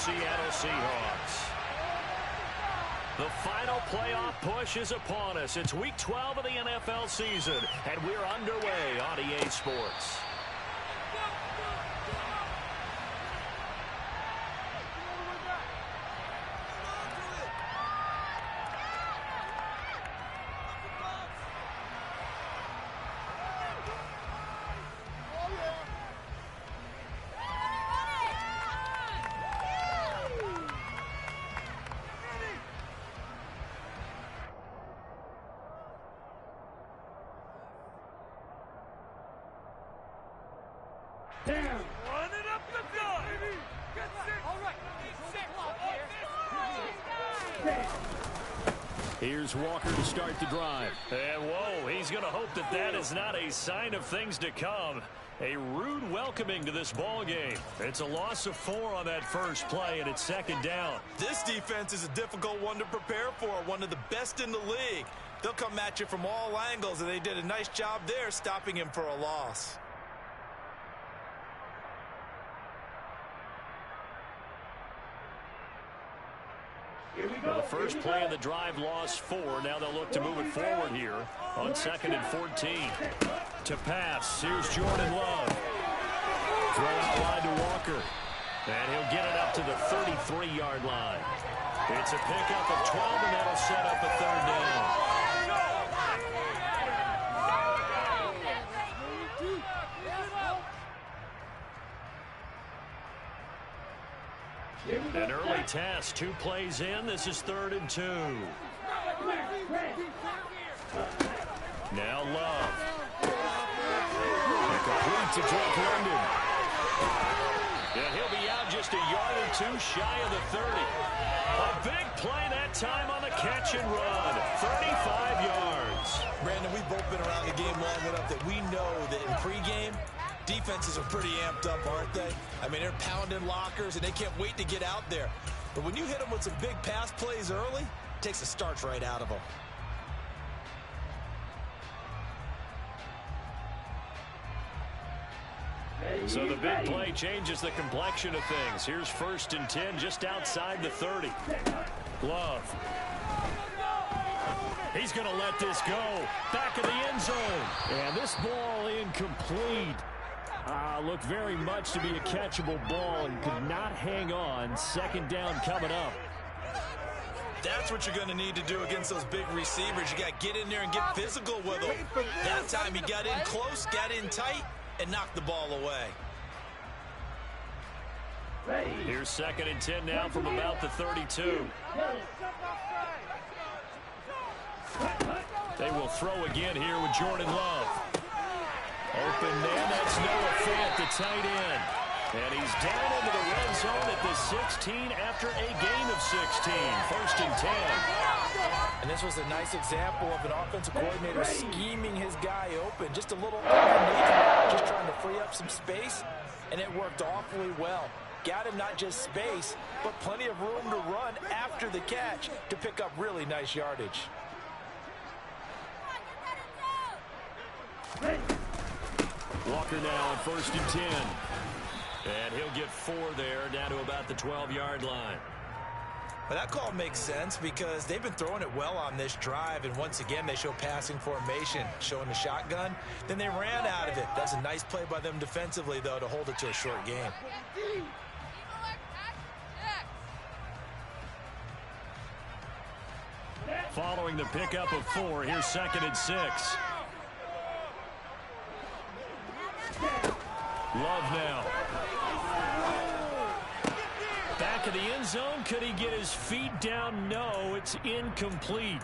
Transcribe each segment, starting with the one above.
Seattle Seahawks. The final playoff push is upon us. It's Week 12 of the NFL season, and we're underway on EA Sports. Here's Walker to start the drive. And whoa, he's going to hope that that is not a sign of things to come. A rude welcoming to this ball game. It's a loss of 4 on that first play, and it's second down. This defense is a difficult one to prepare for, one of the best in the league. They'll come at you from all angles, and they did a nice job there stopping him for a loss. Well, the first play of the drive lost 4. Now they'll look to move it forward here on 2nd and 14. To pass, here's Jordan Love. Throw out wide to Walker. And he'll get it up to the 33-yard line. It's a pickup of 12, and that'll set up a 3rd down. An early test, 2 plays in. This is 3rd and 2. Now Love. And complete to Drake London. And he'll be out just a yard or 2 shy of the 30. A big play that time on the catch and run. 35 yards. Brandon, we've both been around the game long enough that we know that in pregame, defenses are pretty amped up, aren't they? I mean, they're pounding lockers, and they can't wait to get out there. But when you hit them with some big pass plays early, it takes the starch right out of them. So the big play changes the complexion of things. Here's 1st and 10 just outside the 30. Love. He's going to let this go. Back of the end zone. And this ball incomplete. Looked very much to be a catchable ball and could not hang on. 2nd down coming up. That's what you're going to need to do against those big receivers. You got to get in there and get physical with them. That time he got in close, got in tight, and knocked the ball away. Here's 2nd and 10 now from about the 32. They will throw again here with Jordan Love. Open man, that's Noah Fant, the tight end. And he's down into the red zone at the 16 after a gain of 16. 1st and 10. And this was a nice example of an offensive coordinator scheming his guy open. Just a little underneath, just trying to free up some space, and it worked awfully well. Got him not just space, but plenty of room to run after the catch to pick up really nice yardage. Walker now on 1st and 10. And he'll get 4 there, down to about the 12-yard line. But that call makes sense because they've been throwing it well on this drive, and once again they show passing formation, showing the shotgun. Then they ran out of it. That's a nice play by them defensively, though, to hold it to a short game. Following the pickup of 4, here's 2nd and 6. Love now. Back of the end zone. Could he get his feet down? No, it's incomplete.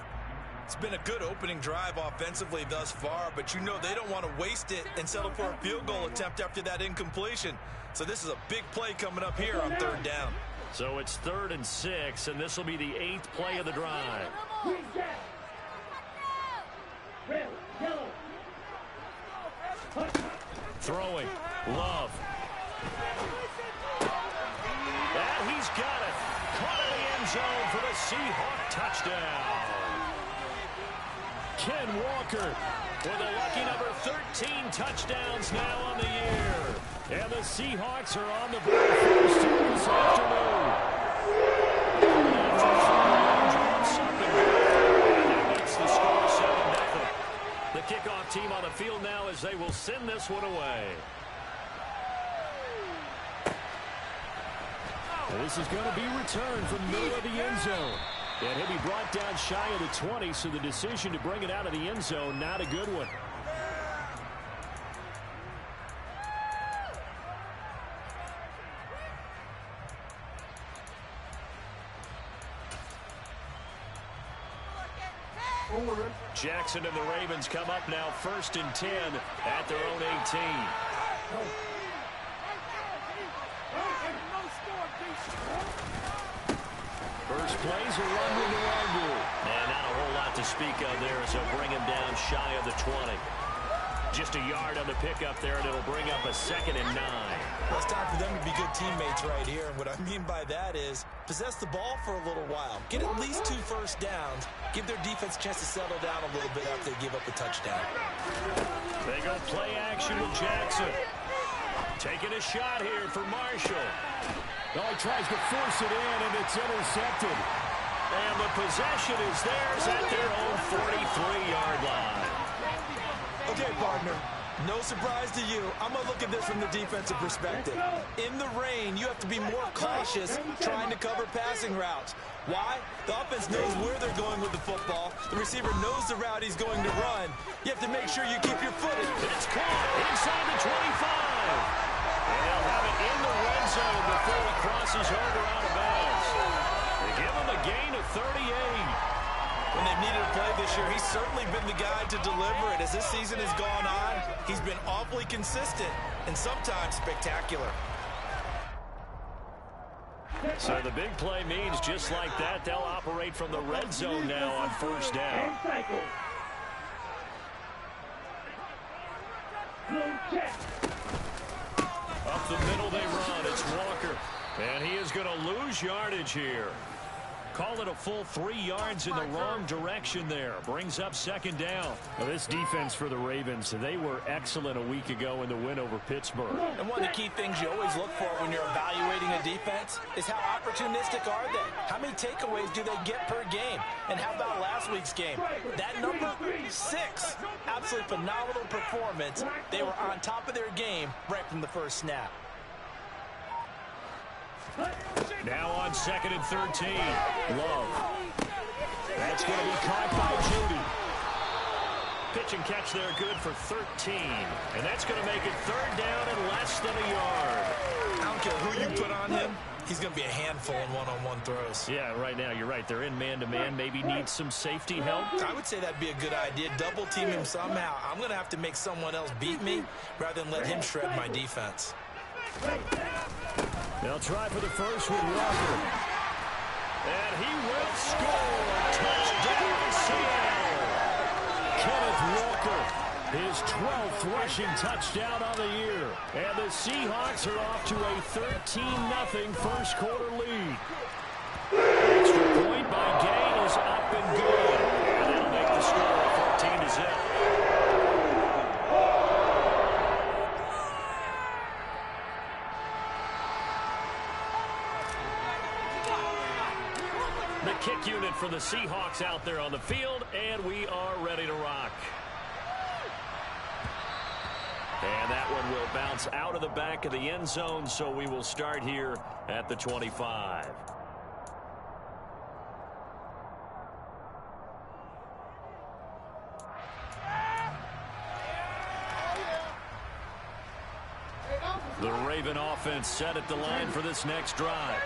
It's been a good opening drive offensively thus far, but you know they don't want to waste it and settle for a field goal attempt after that incompletion. So this is a big play coming up here on 3rd down. So it's 3rd and 6, and this will be the 8th play of the drive. Throwing. Love. And he's got it. Caught in the end zone for the Seahawk touchdown. Ken Walker with a lucky number 13 touchdowns now on the year. And the Seahawks are on the board first here this afternoon. this one away. This is going to be returned from the middle of the end zone. And he'll be brought down shy of the 20, so the decision to bring it out of the end zone, not a good one. Jackson and the Ravens come up now 1st and 10 at their own 18. First plays a run with the wrong rule. And not a whole lot to speak of there, so bring him down shy of the 20. Just a yard on the pickup there, and it'll bring up a 2nd and 9. Well, it's time for them to be good teammates right here. And what I mean by that is possess the ball for a little while. Get at least 2 first downs. Give their defense a chance to settle down a little bit after they give up a touchdown. They go play action with Jackson. Taking a shot here for Marshall. Oh, he tries to force it in, and it's intercepted. And the possession is theirs at their own 43-yard line. Okay, partner, no surprise to you. I'm going to look at this from the defensive perspective. In the rain, you have to be more cautious trying to cover passing routes. Why? The offense knows where they're going with the football. The receiver knows the route he's going to run. You have to make sure you keep your footing. It's caught inside the 25. And they'll have it in the red zone before it crosses over out of bounds. They give him a gain of 38. When they've needed a play this year, he's certainly been the guy to deliver it. As this season has gone on, he's been awfully consistent and sometimes spectacular. So the big play means just like that, they'll operate from the red zone now on 1st down. Up the middle they run. It's Walker. And he is going to lose yardage here. Call it a full 3 yards in the wrong direction there. Brings up 2nd down. Now, this defense for the Ravens, they were excellent a week ago in the win over Pittsburgh. And one of the key things you always look for when you're evaluating a defense is how opportunistic are they? How many takeaways do they get per game? And how about last week's game? That number, 6. Absolutely phenomenal performance. They were on top of their game right from the first snap. Now on 2nd and 13. Love. That's going to be caught by Judy. Pitch and catch there, good for 13. And that's going to make it 3rd down and less than a yard. I don't care who you put on him. He's going to be a handful in one-on-one throws. Yeah, right now, you're right. They're in man-to-man. Maybe needs some safety help. I would say that'd be a good idea. Double team him somehow. I'm going to have to make someone else beat me rather than let him shred my defense. They'll try for the first with Walker. And he will score. Touchdown, Seattle. Kenneth Walker, his 12th rushing touchdown on the year. And the Seahawks are off to a 13-0 first quarter lead. Extra point by Gain is up and good. And that'll make the score 14-0. The kick unit for the Seahawks out there on the field, and we are ready to rock. And that one will bounce out of the back of the end zone, so we will start here at the 25. The Raven offense set at the line for this next drive.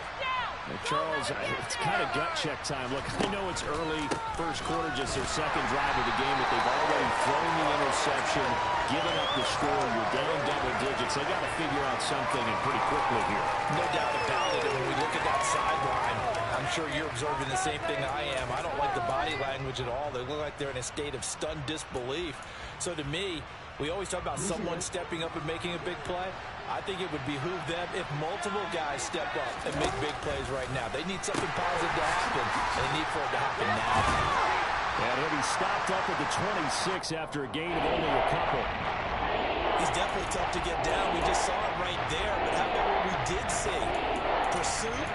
Charles, it's kind of gut check time. Look, I know it's early, first quarter, just their 2nd drive of the game, but they've already thrown the interception, given up the score. You're down double digits. They got to figure out something, and pretty quickly here. No doubt about it. And when we look at that sideline, I'm sure you're observing the same thing I am. I don't like the body language at all. They look like they're in a state of stunned disbelief. So to me, we always talk about someone stepping up and making a big play. I think it would behoove them if multiple guys step up and make big plays right now. They need something positive to happen, and they need for it to happen now. And he'll be stopped up at the 26 after a gain of only a couple. He's definitely tough to get down. We just saw it right there. But how about what we did see? Pursuit,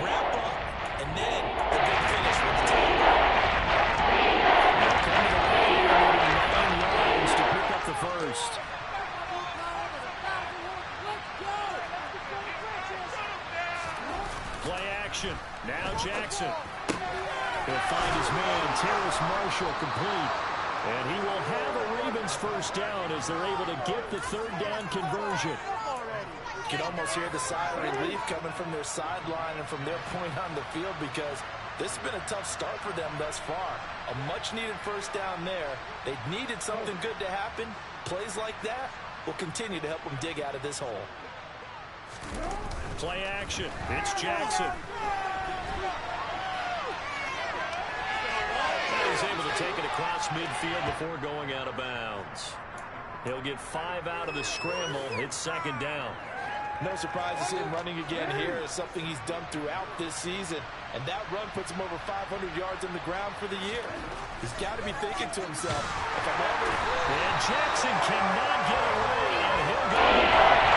wrap up, and then the big finish with the tackle. They'll come to the line, 9 yards to pick up the first. action. Now Jackson. He'll find his man, Terrace Marshall, complete. And he will have a Ravens first down as they're able to get the third down conversion. You can almost hear the sigh of relief coming from their sideline and from their point on the field, because this has been a tough start for them thus far. A much-needed first down there. They needed something good to happen. Plays like that will continue to help them dig out of this hole. Play action. It's Jackson. He's able to take it across midfield before going out of bounds. He'll get 5 out of the scramble. It's second down. No surprise to see him running again here. It's something he's done throughout this season. And that run puts him over 500 yards on the ground for the year. He's got to be thinking to himself, if I'm ever... And Jackson cannot get away, and he'll go down.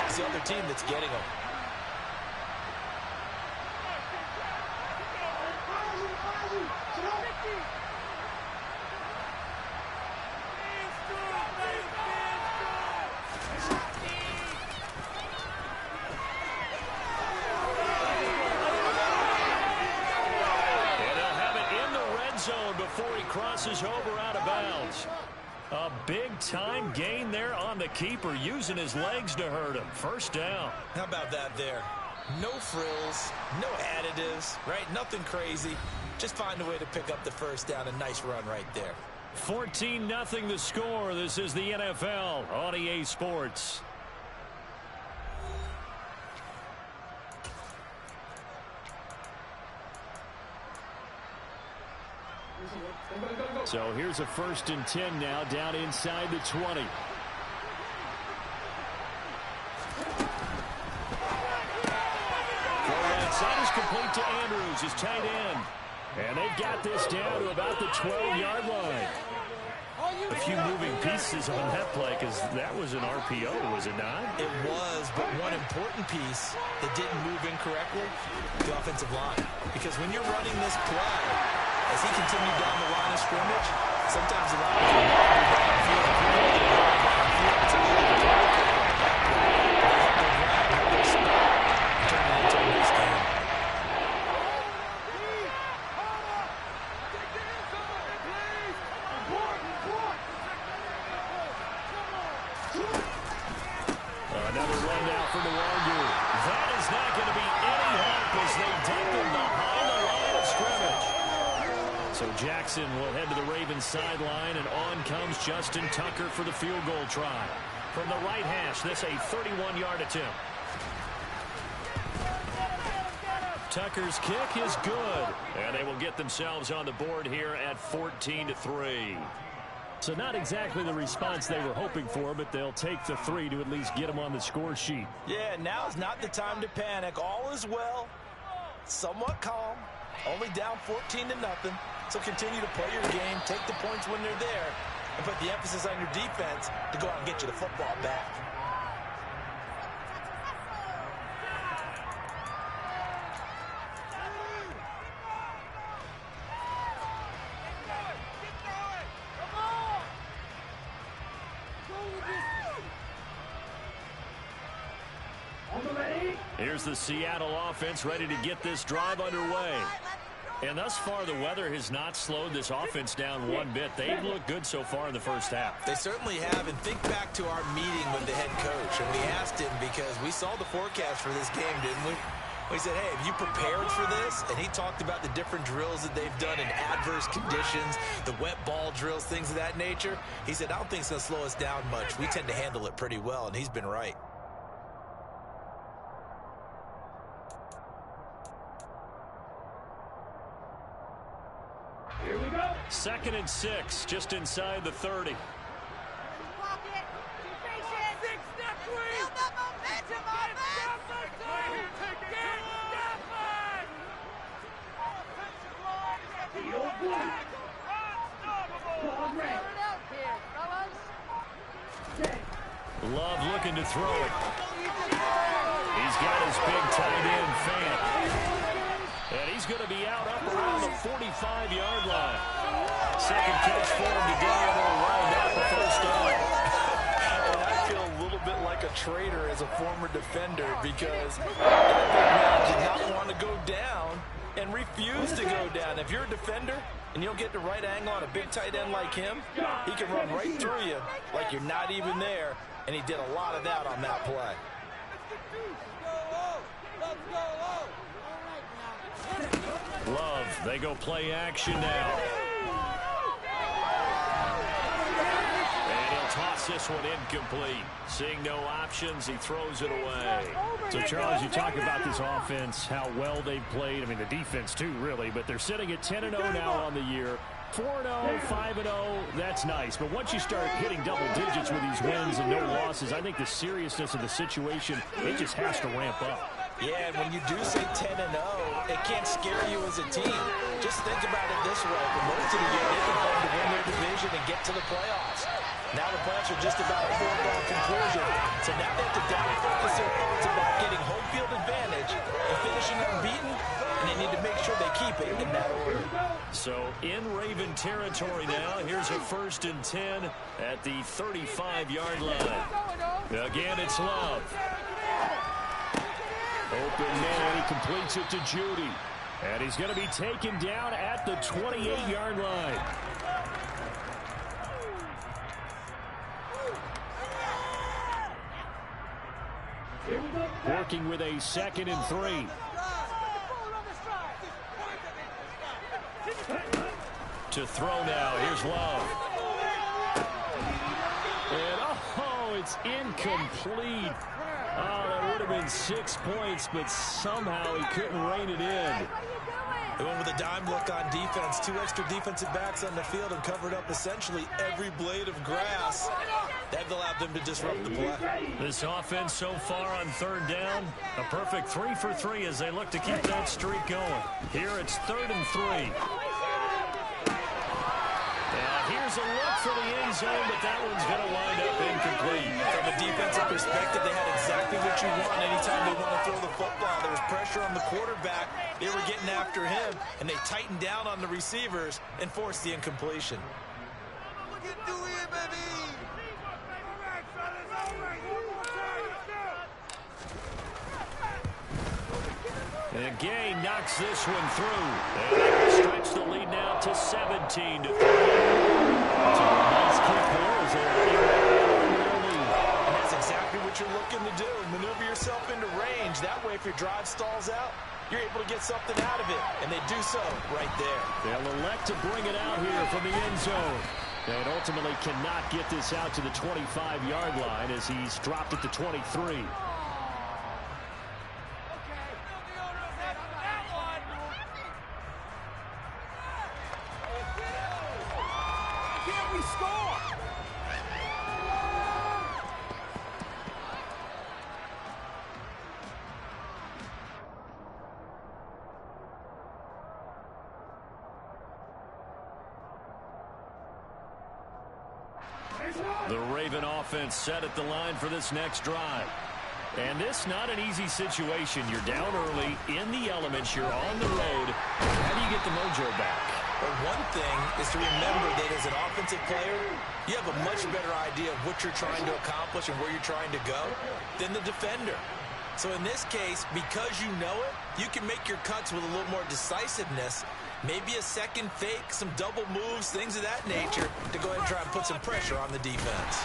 It's the other team that's getting him. Before he crosses over out of bounds. A big-time gain there on the keeper, using his legs to hurt him. First down. How about that there? No frills, no additives, right? Nothing crazy. Just find a way to pick up the first down. A nice run right there. 14-0 the score. This is the NFL on EA Sports. So here's a 1st and 10 now, down inside the 20. Side is complete to Andrews, his tight end. And they've got this down to about the 12-yard line. A few moving pieces on that play, because that was an RPO, was it not? It was, but one important piece that didn't move incorrectly, the offensive line. Because when you're running this play, as he continued down the line of scrimmage, sometimes the line can wander downfield. It's a little bit turn it into a nice game. Another run now for Nwangu. That is not going to be any help as they dump him behind the line of scrimmage. So Jackson will head to the Ravens sideline, and on comes Justin Tucker for the field goal try. From the right hash, this a 31-yard attempt. Tucker's kick is good, and they will get themselves on the board here at 14-3. So not exactly the response they were hoping for, but they'll take the 3 to at least get them on the score sheet. Yeah, now's not the time to panic. All is well, somewhat calm, only down 14-0. So continue to play your game, take the points when they're there, and put the emphasis on your defense to go out and get you the football back. Here's the Seattle offense ready to get this drive underway. And thus far, the weather has not slowed this offense down one bit. They've looked good so far in the first half. They certainly have. And think back to our meeting with the head coach. And we asked him, because we saw the forecast for this game, didn't we? We said, hey, have you prepared for this? And he talked about the different drills that they've done in adverse conditions, the wet ball drills, things of that nature. He said, I don't think it's going to slow us down much. We tend to handle it pretty well, and he's been right. Here we go. 2nd and 6, just inside the 30. Love looking to throw it. He's got his big tight end, Fant. And he's going to be out up around the 45-yard line. Second catch for him today, and it'll wind up the first down. And I feel a little bit like a traitor as a former defender because that big man did not want to go down and refused to go down. If you're a defender and you don't get the right angle on a big tight end like him, he can run right through you like you're not even there, and he did a lot of that on that play. Love, they go play action now. And he'll toss this one incomplete. Seeing no options, he throws it away. So, Charles, you talk about this offense, how well they've played. I mean, the defense, too, really. But they're sitting at 10-0 now on the year. 4-0, 5-0, that's nice. But once you start hitting double digits with these wins and no losses, I think the seriousness of the situation, it just has to ramp up. Yeah, and when you do say 10-0, it can't scare you as a team. Just think about it this way. For most of the year, they can hope to win their division and get to the playoffs. Now the playoffs are just about a foregone conclusion. So now they have to down-focus their thoughts about getting home field advantage and finishing unbeaten, and they need to make sure they keep it in that order. So in Raven territory now, here's a 1st and 10 at the 35-yard line. Again, it's Love. Open man, he completes it to Judy. And he's going to be taken down at the 28-yard line. Working with a 2nd and 3. To throw now, here's Love. And oh, it's incomplete. Oh, that would have been 6 points, but somehow he couldn't rein it in. They went with a dime look on defense. 2 extra defensive backs on the field and covered up essentially every blade of grass. That allowed them to disrupt the play. This offense so far on 3rd down, a perfect 3 for 3 as they look to keep that streak going. Here it's 3rd and 3. Here's a look for the end zone, but that one's going to wind up incomplete. From a defensive perspective, they had exactly what you want anytime they want to throw the football. There was pressure on the quarterback. They were getting after him, and they tightened down on the receivers and forced the incompletion. And Gay knocks this one through. And they will stretch the lead now to 17-3. Nice kick there as and that's exactly what you're looking to do. Maneuver yourself into range. That way, if your drive stalls out, you're able to get something out of it. And they do so right there. They'll elect to bring it out here from the end zone. And ultimately cannot get this out to the 25-yard line as he's dropped it to 23. The Raven offense set at the line for this next drive. And this not an easy situation. You're down early, in the elements, you're on the road. How do you get the mojo back? Well, one thing is to remember that as an offensive player, you have a much better idea of what you're trying to accomplish and where you're trying to go than the defender. So in this case, because you know it, you can make your cuts with a little more decisiveness. Maybe a second fake, some double moves, things of that nature to go ahead and try and put some pressure on the defense.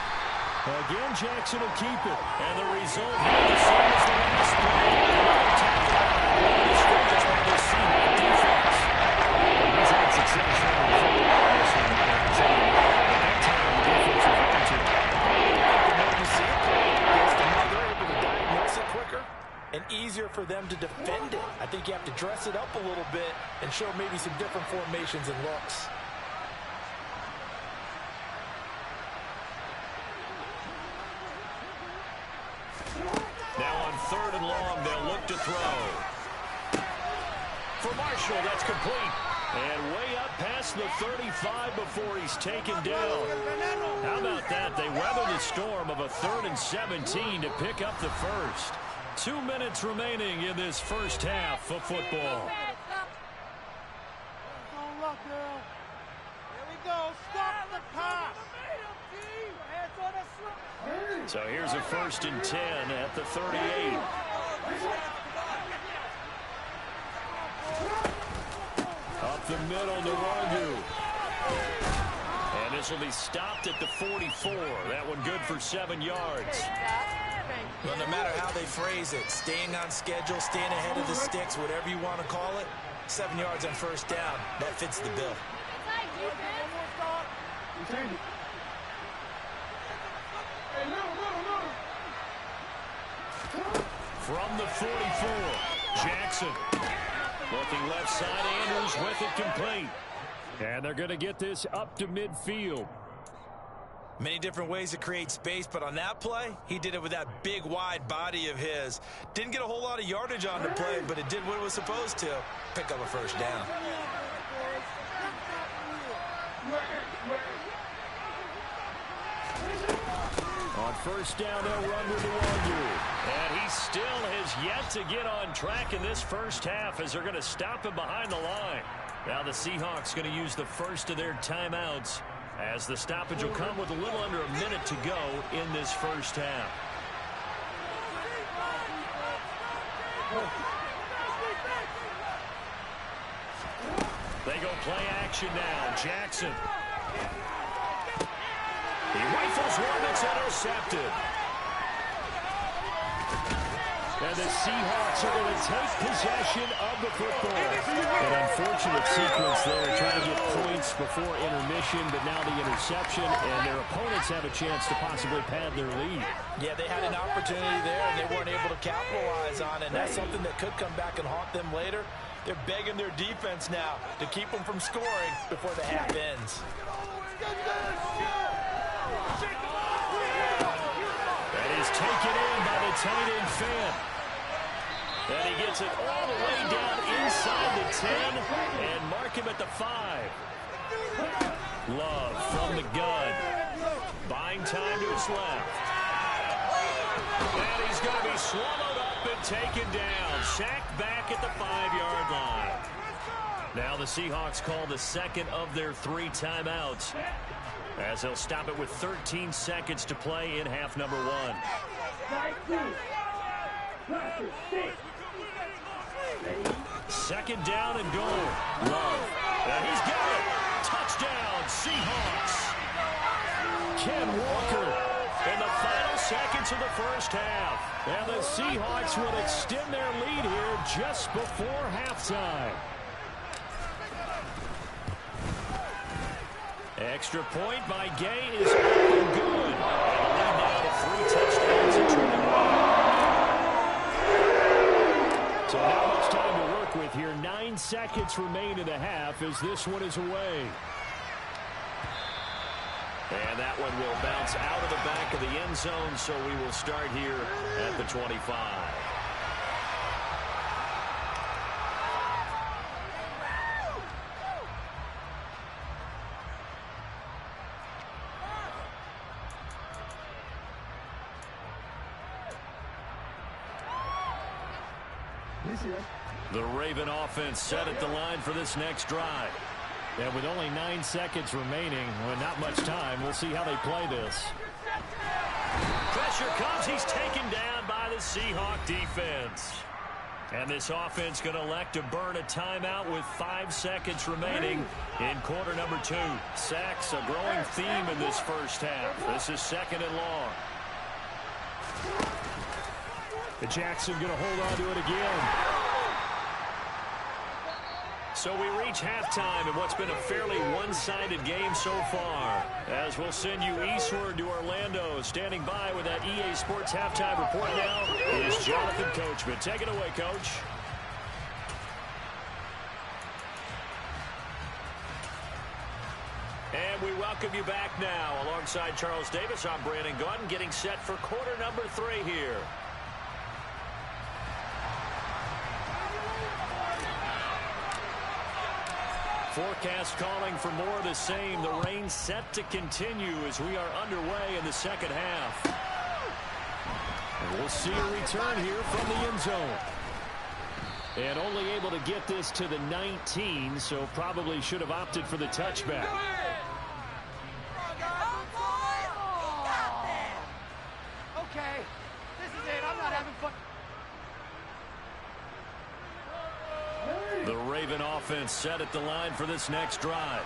Again, Jackson will keep it. And the result here, the same as the last play. The scrimmage on the Seahawks defense. He's had success running the football. That time, the defense was altered. The more you see it, the more they're able to diagnose it quicker and easier for them to defend it. I think you have to dress it up a little bit and show maybe some different formations and looks. Now on 3rd and long, they'll look to throw. For Marshall, that's complete. And way up past the 35 before he's taken down. How about that? They weather the storm of a 3rd and 17 to pick up the first. 2 minutes remaining in this first half of football. So here's a 1st and 10 at the 38. Up the middle to Wangu. And this will be stopped at the 44. That one good for 7 yards. Well, no matter how they phrase it, staying on schedule, staying ahead of the sticks, whatever you want to call it, 7 yards on 1st down, that fits the bill. From the 44, Jackson. Looking left side, Andrews with it complete. And they're going to get this up to midfield. Many different ways to create space, but on that play, he did it with that big, wide body of his. Didn't get a whole lot of yardage on the play, but it did what it was supposed to. Pick up a 1st down. On 1st down, they'll run with the Wangu. And he still has yet to get on track in this 1st half as they're going to stop him behind the line. Now the Seahawks going to use the first of their timeouts as the stoppage will come with a little under a minute to go in this 1st half. They go play action now. Jackson. He rifles one that's intercepted. And the Seahawks are going to take possession of the football. An unfortunate sequence there, trying to get points before intermission, but now the interception, and their opponents have a chance to possibly pad their lead. Yeah, they had an opportunity there, and they weren't able to capitalize on it, and that's something that could come back and haunt them later. They're begging their defense now to keep them from scoring before the half ends. That is taken in by the tight end Finn. And he gets it all the way down inside the 10 and mark him at the 5. Love from the gun. Buying time to his left. And he's going to be swallowed up and taken down. Sacked back at the 5-yard line. Now the Seahawks call the second of their 3 timeouts, as they'll stop it with 13 seconds to play in half number 1. Second down and goal. Love. And he's got it. Touchdown, Seahawks. Ken Walker in the final seconds of the 1st half. And the Seahawks will extend their lead here just before halftime. Extra point by Gay is up and good. And the lead now to 3 touchdowns and 21. So not much time to work with here. 9 seconds remain in the half as this one is away. And that one will bounce out of the back of the end zone, so we will start here at the 25. The Raven offense set at the line for this next drive. And with only 9 seconds remaining, well, not much time, we'll see how they play this. Pressure comes. He's taken down by the Seahawk defense. And this offense going to elect to burn a timeout with 5 seconds remaining in quarter number 2. Sacks, a growing theme in this 1st half. This is 2nd and long. And Jackson going to hold on to it again. So we reach halftime in what's been a fairly one-sided game so far. As we'll send you eastward to Orlando. Standing by with that EA Sports halftime report now is Jonathan Coachman. Take it away, Coach. And we welcome you back now. Alongside Charles Davis, I'm Brandon Gaudin, getting set for quarter number 3 here. Forecast calling for more of the same. The rain set to continue as we are underway in the 2nd half. And we'll see a return here from the end zone. And only able to get this to the 19, so probably should have opted for the touchback. Raven offense set at the line for this next drive.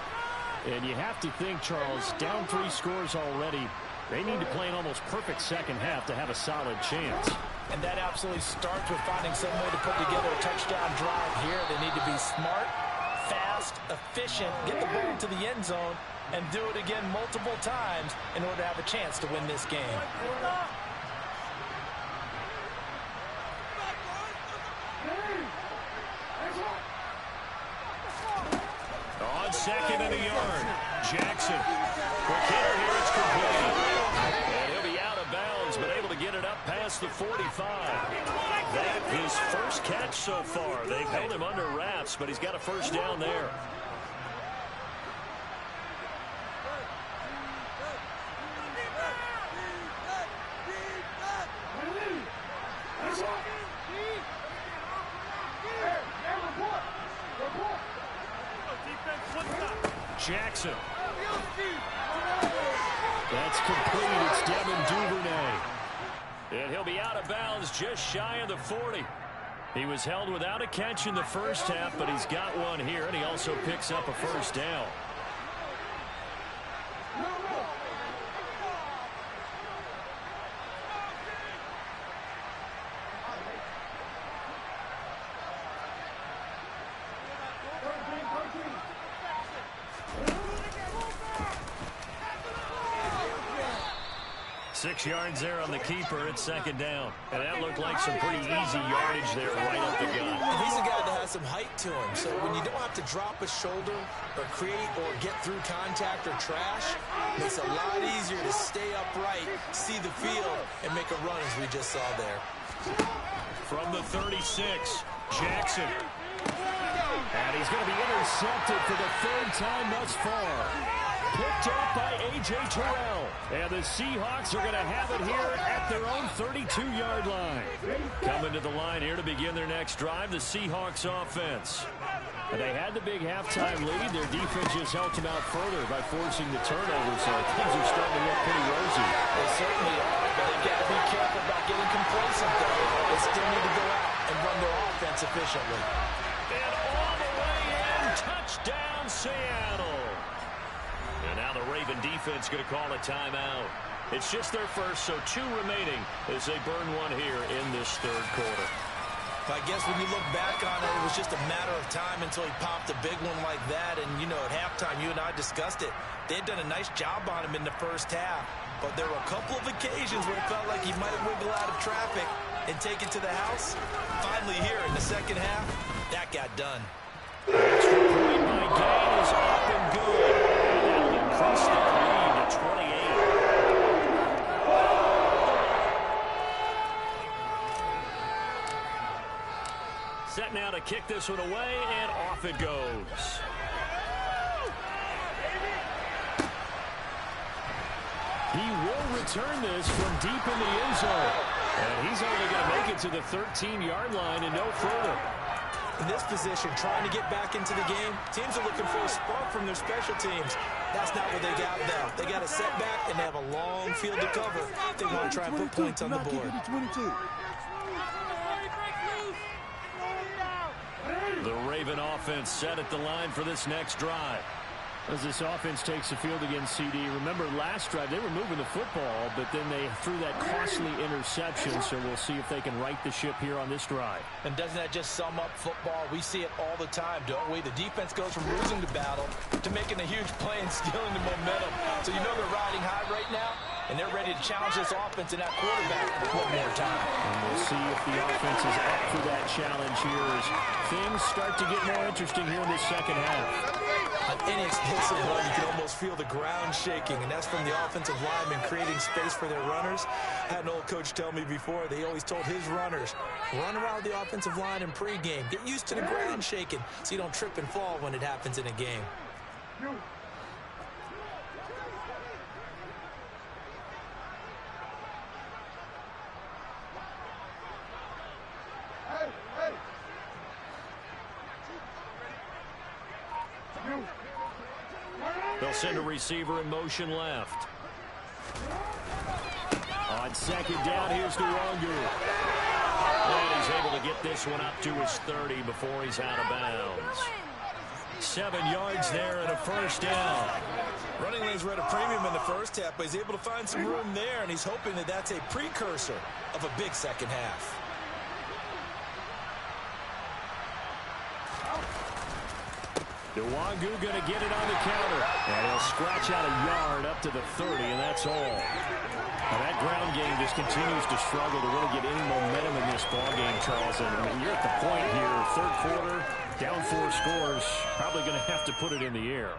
And you have to think, Charles, down 3 scores already. They need to play an almost perfect second half to have a solid chance. And that absolutely starts with finding some way to put together a touchdown drive here. They need to be smart, fast, efficient, get the ball to the end zone, and do it again multiple times in order to have a chance to win this game. On second and a yard, Jackson. Quick hitter here, it's complete. And he'll be out of bounds, but able to get it up past the 45. That his first catch so far. They've held him under wraps, but he's got a first down there. Jackson. That's complete. It's Devin Duvernay. And he'll be out of bounds just shy of the 40. He was held without a catch in the first half, but he's got one here, and he also picks up a first down. Six yards there on the keeper. It's second down. And that looked like some pretty easy yardage there right up the gut. And he's a guy that has some height to him. So when you don't have to drop a shoulder or create or get through contact or trash, it makes it a lot easier to stay upright, see the field, and make a run as we just saw there. From the 36, Jackson. And he's going to be intercepted for the 3rd time thus far. Picked up by A.J. Terrell. And the Seahawks are going to have it here at their own 32-yard line. Coming to the line here to begin their next drive, the Seahawks offense. And they had the big halftime lead. Their defense just helped them out further by forcing the turnover, so things are starting to look pretty rosy. They certainly are, but they've got to be careful about getting complacent, though. They still need to go out and run their offense efficiently. And all the way in, touchdown, Seattle. And now the Raven defense going to call a timeout. It's just their first, so 2 remaining as they burn one here in this 3rd quarter. I guess when you look back on it, it was just a matter of time until he popped a big one like that. And, you know, at halftime, you and I discussed it. They had done a nice job on him in the first half. But there were a couple of occasions where it felt like he might wiggle out of traffic and take it to the house. Finally here in the second half, that got done. Extra point by Gain is up and good. That'll increase their lead to 28. Set now to kick this one away, and off it goes. He will return this from deep in the end zone. And he's only going to make it to the 13-yard line and no further. In this position, trying to get back into the game, teams are looking for a spark from their special teams. That's not what they got now. They got a setback, and they have a long field to cover if they want to try and put points on the board. The Raven offense set at the line for this next drive. As this offense takes the field against CD, remember last drive they were moving the football, but then they threw that costly interception, so we'll see if they can right the ship here on this drive. And doesn't that just sum up football? We see it all the time, don't we? The defense goes from losing the battle to making a huge play and stealing the momentum. So you know they're riding high right now, and they're ready to challenge this offense and that quarterback one more time. And we'll see if the offense is up for that challenge here as things start to get more interesting here in the second half. On any explosive run, you can almost feel the ground shaking, and that's from the offensive linemen creating space for their runners. I had an old coach tell me before, they always told his runners, run around the offensive line in pregame. Get used to the ground shaking so you don't trip and fall when it happens in a game. They'll send a receiver in motion left. On second down, here's DeWongu. And he's able to get this one up to his 30 before he's out of bounds. 7 yards there and a first down. Running lanes were at a premium in the first half, but he's able to find some room there, and he's hoping that that's a precursor of a big second half. Nwangu going to get it on the counter. And he'll scratch out a yard up to the 30, and that's all. Now that ground game just continues to struggle to really get any momentum in this ballgame, Charles. And I mean, you're at the point here, third quarter, down 4 scores, probably going to have to put it in the air.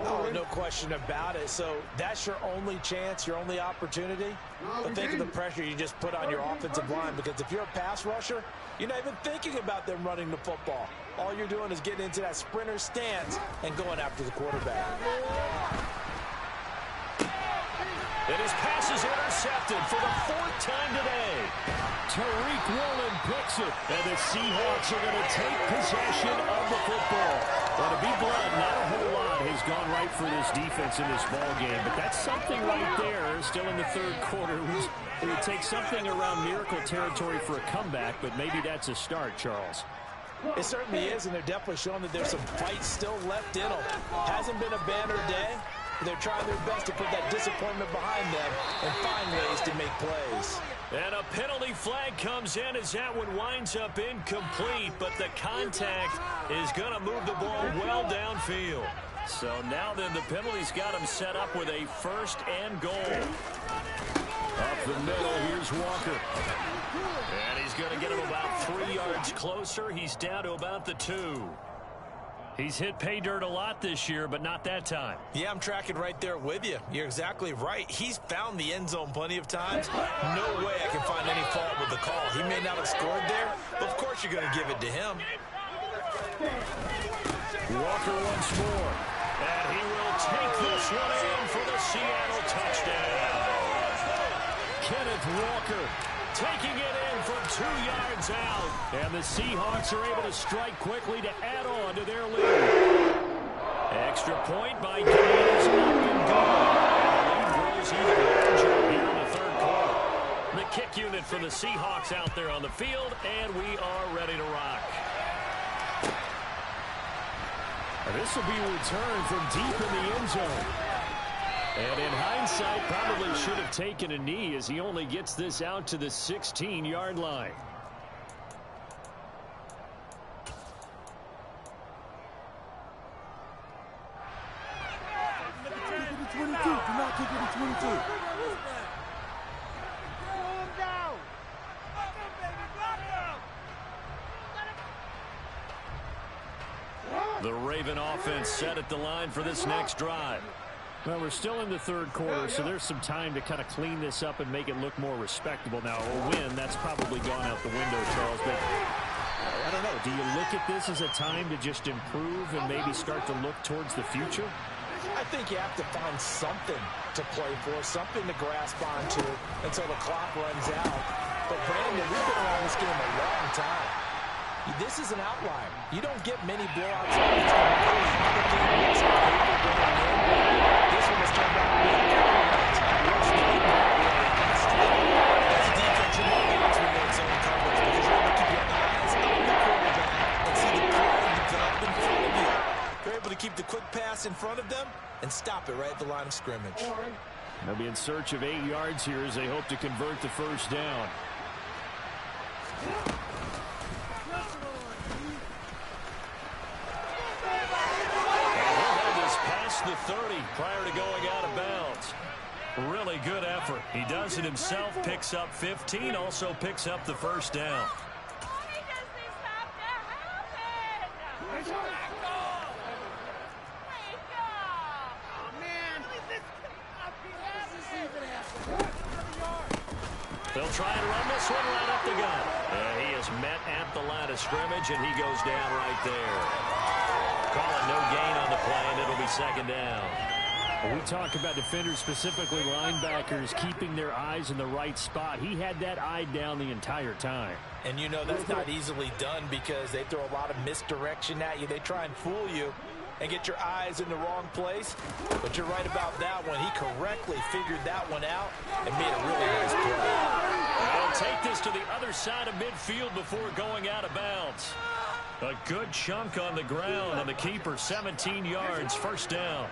Oh, no question about it. So that's your only chance, your only opportunity. But think of the pressure you just put on your offensive line, because if you're a pass rusher, you're not even thinking about them running the football. All you're doing is getting into that sprinter stance and going after the quarterback. And his pass is intercepted for the 4th time today. Tariq Woolen picks it, and the Seahawks are going to take possession of the football. Well, to be blunt, not a whole lot has gone right for this defense in this ball game, but that's something right there. Still in the third quarter, it would take something around miracle territory for a comeback, but maybe that's a start, Charles. It certainly is, and they're definitely showing that there's some fight still left in them. Hasn't been a banner day. They're trying their best to put that disappointment behind them and find ways to make plays. And a penalty flag comes in as that one winds up incomplete, but the contact is going to move the ball well downfield. So now then the penalty's got him set up with a 1st and goal. Up the middle, here's Walker. And he's going to get him about 3 yards closer. He's down to about the 2. He's hit pay dirt a lot this year, but not that time. Yeah, I'm tracking right there with you. You're exactly right. He's found the end zone plenty of times. No way I can find any fault with the call. He may not have scored there, but of course you're going to give it to him. Walker once more. And he will take this one in for the Seattle touchdown. Kenneth Walker taking it in from 2 yards out. And the Seahawks are able to strike quickly to add on to their lead. Extra point by Gaines, up and gone. And the lead grows even larger here in the third quarter. The kick unit for the Seahawks out there on the field, and we are ready to rock. And this will be a return from deep in the end zone. And in hindsight, probably should have taken a knee as he only gets this out to the 16-yard line. Do not kick it to 22. The Raven offense set at the line for this next drive. Well, we're still in the third quarter, so there's some time to kind of clean this up and make it look more respectable. Now, a win, that's probably gone out the window, Charles. But I don't know. Do you look at this as a time to just improve and maybe start to look towards the future? I think you have to find something to play for, something to grasp onto until the clock runs out. But, Brandon, we've been around this game a long time. This is an outlier. You don't get many blowouts. This one has turned out to be a That's a defense you want to get through that zone coverage because you're able to keep your eyes on the quarterback and see the play develop in front of you. You're able to keep the quick pass in front of them and stop it right at the line of scrimmage. They'll be in search of 8 yards here as they hope to convert the first down. The 30 prior to going out of bounds. Really good effort. He does it himself, picks up 15, also picks up the first down. Why does this have to happen? They'll try and run this one right up the gut. And he is met at the line of scrimmage, and he goes down right there. Call it no gain on the play, and it'll be second down. When we talk about defenders, specifically linebackers, keeping their eyes in the right spot, he had that eye down the entire time. And you know that's not easily done because they throw a lot of misdirection at you. They try and fool you and get your eyes in the wrong place. But you're right about that one. He correctly figured that one out and made a really nice play. They'll take this to the other side of midfield before going out of bounds. A good chunk on the ground, and the keeper 17 yards, first down.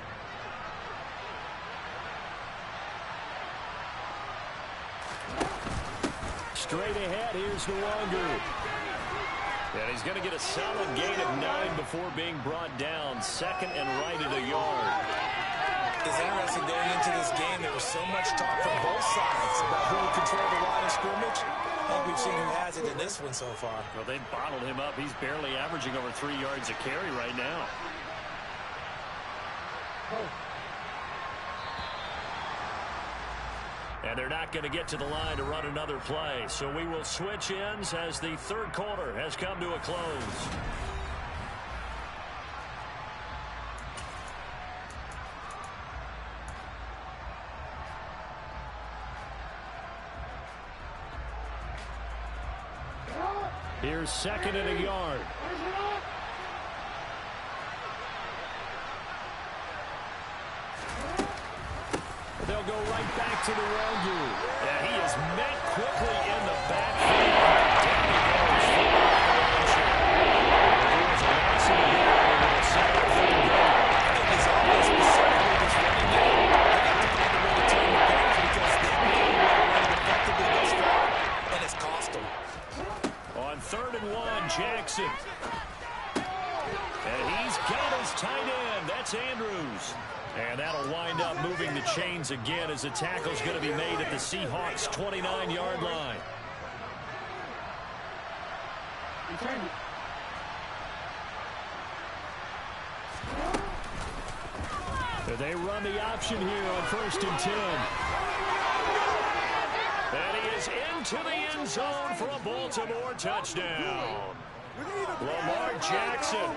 Straight ahead, here's Nwangu. And he's going to get a solid gain of 9 before being brought down. Second and right at a yard. It's interesting going into this game. There was so much talk from both sides about who would control the line of scrimmage. I think we've seen who has it in this one so far. Well, they've bottled him up. He's barely averaging over 3 yards a carry right now. And they're not going to get to the line to run another play. So we will switch ends as the third quarter has come to a close. Here's second and a yard. They'll go right back to the Nwangu. Yeah, he is met quickly in the backfield. Down he goes for the operation. There's a loss in the game, and it'll set up for the game. I think his offense specifically was running down. They're going to find a way to turn the page because they've been able to run it effectively thus far, and it's cost them. On 3rd and 1, Jackson. And he's got his tight end. That's Andrews. And that'll wind up moving the chains again as the tackle's going to be made at the Seahawks' 29-yard line. They run the option here on 1st and 10. And he is into the end zone for a Baltimore touchdown. Lamar Jackson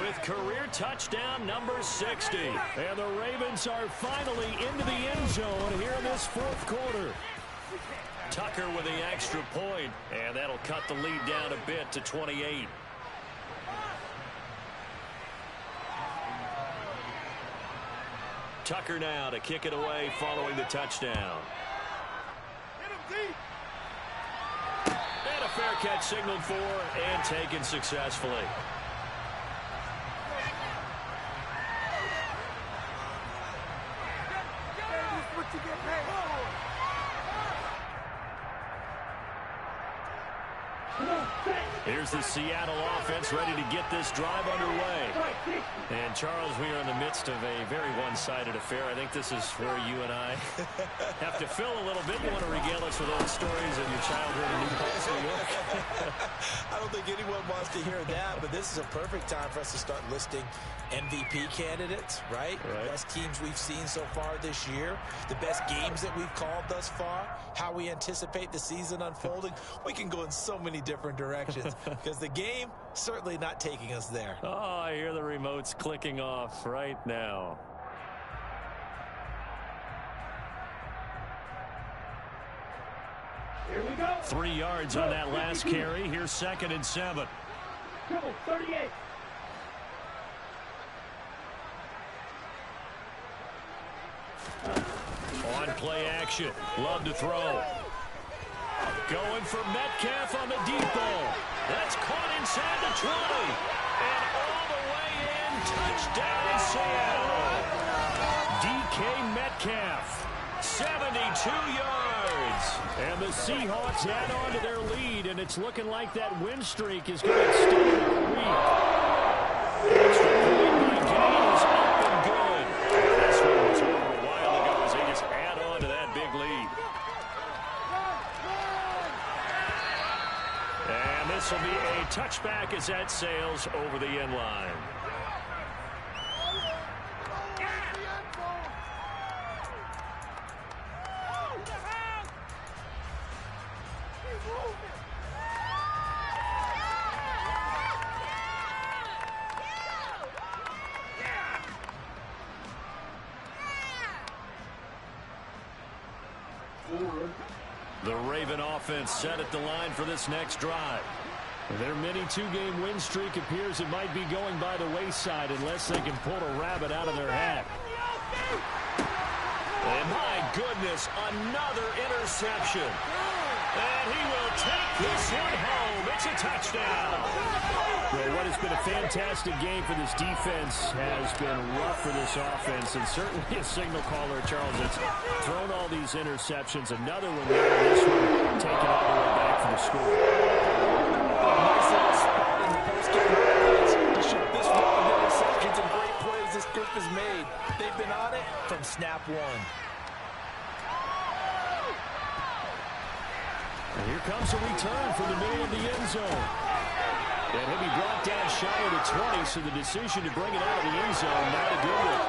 with career touchdown number 60. And the Ravens are finally into the end zone here in this 4th quarter. Tucker with the extra point, and that'll cut the lead down a bit to 28. Tucker now to kick it away following the touchdown. And a fair catch signaled for and taken successfully. Here's the Seattle offense ready to get this drive underway. And, Charles, we are in the midst of a very one-sided affair. I think this is where you and I have to fill a little bit. You want to regale us with old stories of your childhood in New Paltz, New York? I don't think anyone wants to hear that, but this is a perfect time for us to start listing MVP candidates, right? The best teams we've seen so far this year, the best games that we've called thus far, how we anticipate the season unfolding. We can go in so many different directions because the game certainly not taking us there. Oh, I hear the remotes clicking off right now. Here we go. 3 yards on that last carry. Here's 2nd and 7. 38. On play action. Love to throw. Going for Metcalf on the deep ball. That's caught inside the 20. And all the way in. Touchdown Seattle. DK Metcalf. 72 yards. And the Seahawks add on to their lead. And it's looking like that win streak is going to extend another week. Extra point by Gain is up and good. This one was over a while ago as they just add on to that big lead. And this will be a touchback as that sails over the end line. The Raven offense set at the line for this next drive. Their mini two-game win streak appears it might be going by the wayside unless they can pull a rabbit out of their hat. And my goodness, another interception. And he will take this one home. It's a touchdown. Well, what has been a fantastic game for this defense has been rough for this offense, and certainly a signal caller, Charles, that's thrown all these interceptions. Another one there, this one taken all the way back for the score. Nice little spot in the post-game highlights to show this run of interceptions and great plays this group has made. They've been on it from snap one. And here comes a return from the middle of the end zone. And he'll be brought down shy of the 20, so the decision to bring it out of the end zone, not a good one.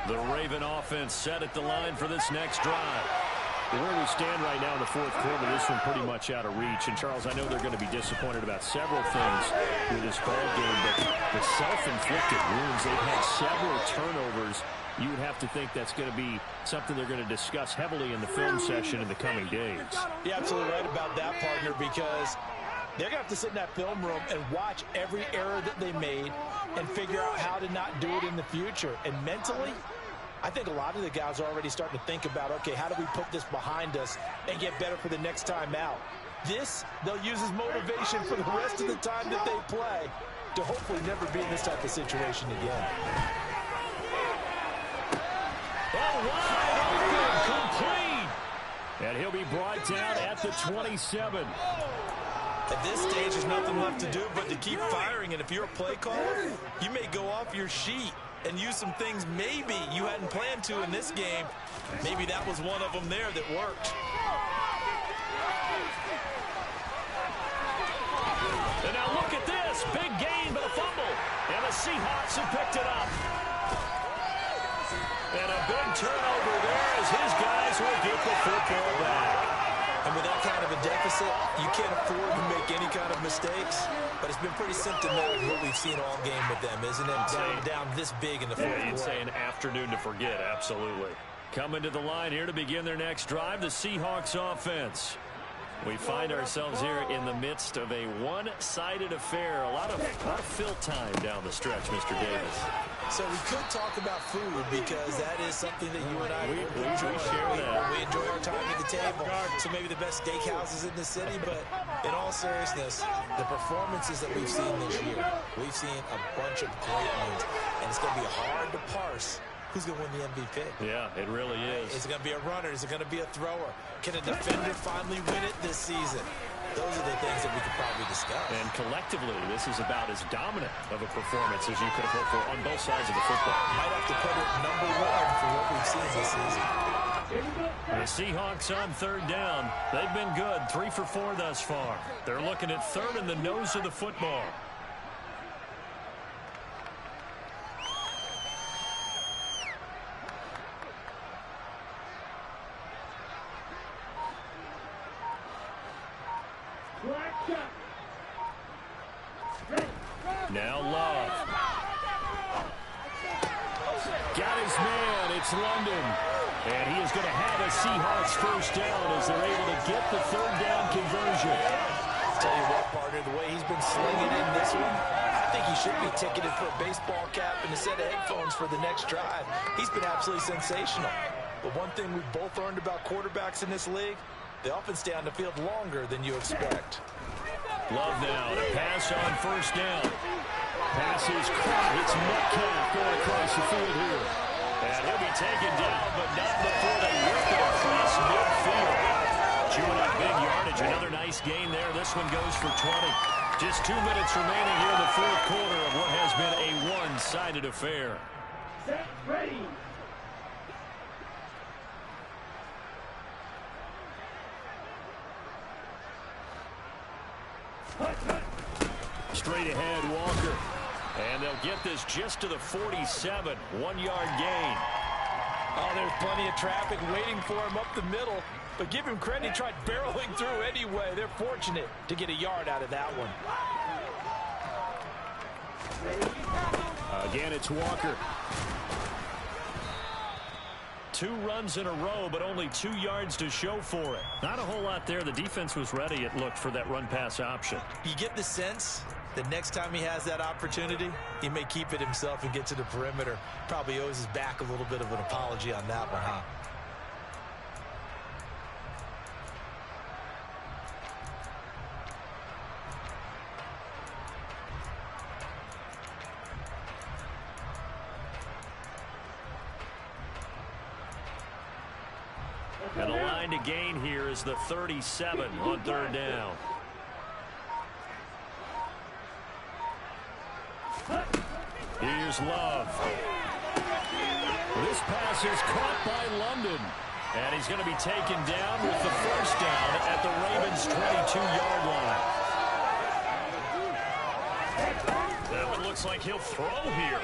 The Raven offense set at the line for this next drive. Where we stand right now in the fourth quarter, this one pretty much out of reach. And, Charles, I know they're going to be disappointed about several things with this ball game, but the self-inflicted wounds, they've had several turnovers. You would have to think that's going to be something they're going to discuss heavily in the film session in the coming days. You're absolutely right about that, partner, because they're going to have to sit in that film room and watch every error that they made and figure out how to not do it in the future. And mentally, I think a lot of the guys are already starting to think about, okay, how do we put this behind us and get better for the next time out? This, they'll use as motivation for the rest of the time that they play to hopefully never be in this type of situation again. Oh, wide open, complete. And he'll be brought down at the 27. At this stage, there's nothing left to do but to keep firing. And if you're a play caller, you may go off your sheet and use some things maybe you hadn't planned to in this game. Maybe that was one of them there that worked. And now look at this. Big gain, but a fumble. And the Seahawks have picked it up. And a big turnover there as his guys will get the football back. And with that kind of a deficit, you can't afford to make any kind of mistakes. But it's been pretty symptomatic of what we've seen all game with them, isn't it? Down this big in the fourth quarter. You'd say an afternoon to forget, absolutely. Coming to the line here to begin their next drive, the Seahawks offense. We find ourselves here in the midst of a one-sided affair. A lot of fill time down the stretch, Mr. Davis. So we could talk about food because that is something that you and I we share that. We enjoy our time at the table. So maybe the best steakhouses in the city, but in all seriousness, the performances that we've seen this year, we've seen a bunch of great ones, and it's going to be hard to parse who's going to win the MVP. Yeah, it really is. Is it going to be a runner? Is it going to be a thrower? Can a defender finally win it this season? Those are the things that we could probably discuss. And collectively, this is about as dominant of a performance as you could have hoped for on both sides of the football. Might have to put it number one for what we've seen this season. The Seahawks on third down. They've been good, 3 for 4 thus far. They're looking at third in the nose of the football. Now Love. Got his man. It's London. And he is going to have a Seahawks first down as they're able to get the third down conversion. Tell you what, partner, the way he's been slinging in this one, I think he should be ticketed for a baseball cap and a set of headphones for the next drive. He's been absolutely sensational. But one thing we've both learned about quarterbacks in this league, they often stay on the field longer than you expect. Love now to pass on first down. Pass is caught. It's Metcalf going across the field here. And he'll be taken down, but not before they whip it across midfield. Chewing up big yardage. Another nice gain there. This one goes for 20. Just 2 minutes remaining here in the fourth quarter of what has been a one-sided affair. Set, ready. Straight ahead, Walker. And they'll get this just to the 47. 1-yard gain. Oh, there's plenty of traffic waiting for him up the middle. But give him credit, he tried barreling through anyway. They're fortunate to get a yard out of that one. Again, it's Walker. 2 runs in a row, but only 2 yards to show for it. Not a whole lot there. The defense was ready, it looked, for that run-pass option. You get the sense The next time he has that opportunity, he may keep it himself and get to the perimeter. Probably owes his back a little bit of an apology on that one, huh? And the line to gain here is the 37 on third down. Here's Love. This pass is caught by London. And he's going to be taken down with the first down at the Ravens' 22-yard line. That one looks like he'll throw here.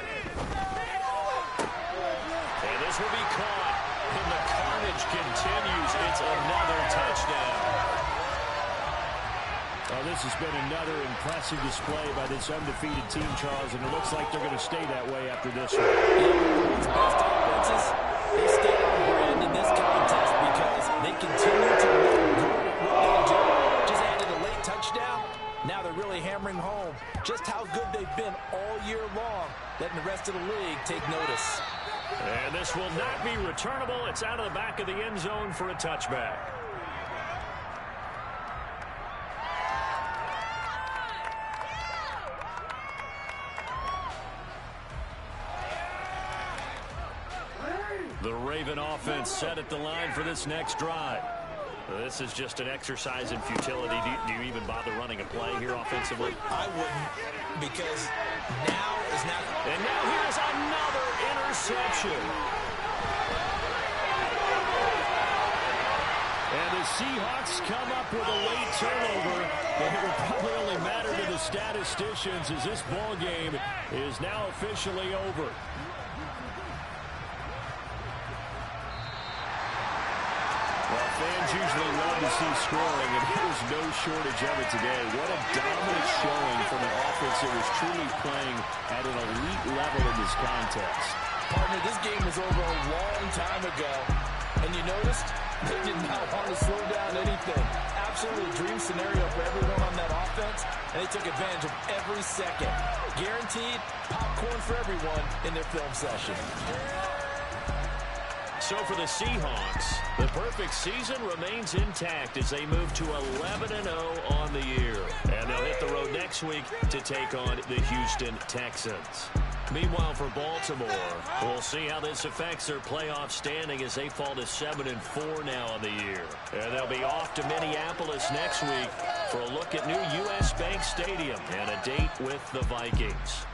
And this will be caught. And the carnage continues. It's another touchdown. Oh, this has been another impressive display by this undefeated team, Charles, and it looks like they're going to stay that way after this one. These best offenses, they stay on brand in this contest because they continue to look good at what they do. Just added a late touchdown. Now they're really hammering home just how good they've been all year long, letting the rest of the league take notice. And this will not be returnable. It's out of the back of the end zone for a touchback. The Raven offense set at the line for this next drive. This is just an exercise in futility. Do you even bother running a play here offensively? I wouldn't, because now is not... And now here's another interception. And the Seahawks come up with a late turnover. But it will probably only matter to the statisticians as this ball game is now officially over. Well, fans usually love to see scoring, and there's no shortage of it today. What a dominant showing from an offense that was truly playing at an elite level in this contest. Partner, this game was over a long time ago, and you noticed they did not want to slow down anything. Absolutely dream scenario for everyone on that offense, and they took advantage of every second. Guaranteed popcorn for everyone in their film session. So for the Seahawks, the perfect season remains intact as they move to 11-0 on the year. And they'll hit the road next week to take on the Houston Texans. Meanwhile, for Baltimore, we'll see how this affects their playoff standing as they fall to 7-4 now on the year. And they'll be off to Minneapolis next week for a look at new U.S. Bank Stadium and a date with the Vikings.